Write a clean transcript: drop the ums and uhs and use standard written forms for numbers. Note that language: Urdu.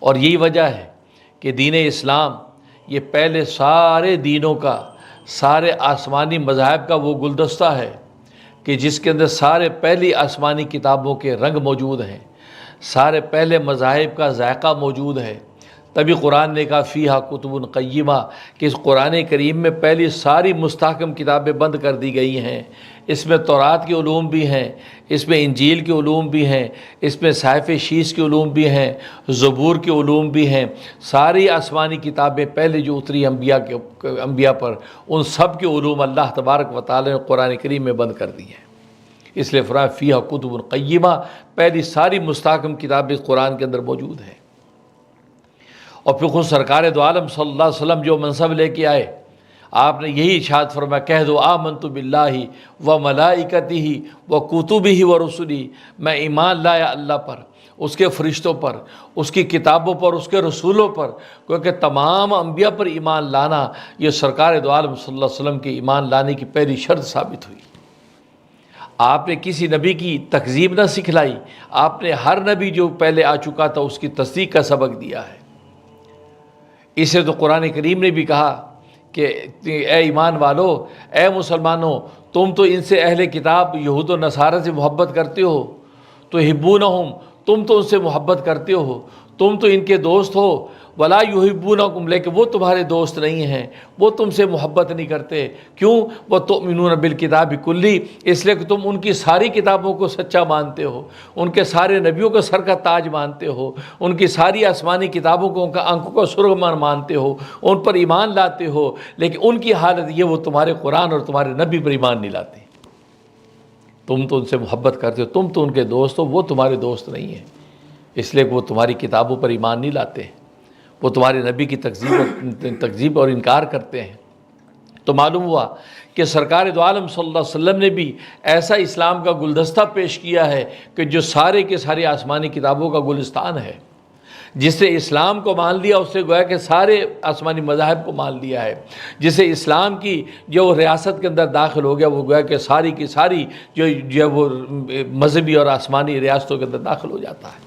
اور یہی وجہ ہے کہ دین اسلام یہ پہلے سارے دینوں کا، سارے آسمانی مذاہب کا وہ گلدستہ ہے کہ جس کے اندر سارے پہلی آسمانی کتابوں کے رنگ موجود ہیں، سارے پہلے مذاہب کا ذائقہ موجود ہے۔ تبھی قرآن نے کہا فیہا کتب قیمہ، کہ اس قرآن کریم میں پہلی ساری مستحکم کتابیں بند کر دی گئی ہیں۔ اس میں تورات کے علوم بھی ہیں، اس میں انجیل کے علوم بھی ہیں، اس میں صحائف شیش کے علوم بھی ہیں، زبور کے علوم بھی ہیں۔ ساری آسمانی کتابیں پہلے جو اتری انبیاء پر، ان سب کے علوم اللہ تبارک و تعالی نے قرآن کریم میں بند کر دی ہیں۔ اس لیے فرمایا فیہا کتب قیمہ، پہلی ساری مستحکم کتابیں قرآن کے اندر موجود ہیں۔ اور پھر خود سرکار دو عالم صلی اللہ علیہ وسلم جو منصب لے کے آئے، آپ نے یہی ارشاد فرمایا کہہ دو آمنت باللہ و ملائکتہ و کتبہ و رسلہ، میں ایمان لایا اللہ پر، اس کے فرشتوں پر، اس کی کتابوں پر، اس کے رسولوں پر، کیونکہ تمام انبیاء پر ایمان لانا یہ سرکار دو عالم صلی اللہ علیہ وسلم کے ایمان لانے کی پہلی شرط ثابت ہوئی۔ آپ نے کسی نبی کی تکذیب نہ سکھلائی، آپ نے ہر نبی جو پہلے آ چکا تھا اس کی تصدیق کا سبق دیا ہے۔ اسے تو قرآن کریم نے بھی کہا کہ اے ایمان والو، اے مسلمانوں، تم تو ان سے اہل کتاب یہود و نصارہ سے محبت کرتے ہو، تو یحبونہم، تم تو ان سے محبت کرتے ہو، تم تو ان کے دوست ہو، ولا یحبونکم، لیکن وہ تمہارے دوست نہیں ہیں، وہ تم سے محبت نہیں کرتے۔ کیوں؟ وتؤمنون بالکتاب کلی، اس لیے کہ تم ان کی ساری کتابوں کو سچا مانتے ہو، ان کے سارے نبیوں کو سر کا تاج مانتے ہو، ان کی ساری آسمانی کتابوں کو ان کا آنکھوں کا سرخ مانتے ہو، ان پر ایمان لاتے ہو، لیکن ان کی حالت یہ وہ تمہارے قرآن اور تمہارے نبی پر ایمان نہیں لاتے۔ تم تو ان سے محبت کرتے ہو، تم تو ان کے دوست ہو، وہ تمہارے دوست نہیں ہیں، اس لیے کہ وہ تمہاری کتابوں پر ایمان نہیں لاتے ہیں، وہ تمہارے نبی کی تکذیب اور انکار کرتے ہیں۔ تو معلوم ہوا کہ سرکار دو عالم صلی اللہ علیہ وسلم نے بھی ایسا اسلام کا گلدستہ پیش کیا ہے کہ جو سارے کے سارے آسمانی کتابوں کا گلستان ہے۔ جس نے اسلام کو مان لیا اس سے گویا کہ سارے آسمانی مذاہب کو مان لیا ہے۔ جسے اسلام کی جو ریاست کے اندر داخل ہو گیا وہ گویا کہ ساری کی ساری جو وہ مذہبی اور آسمانی ریاستوں کے اندر داخل ہو جاتا ہے۔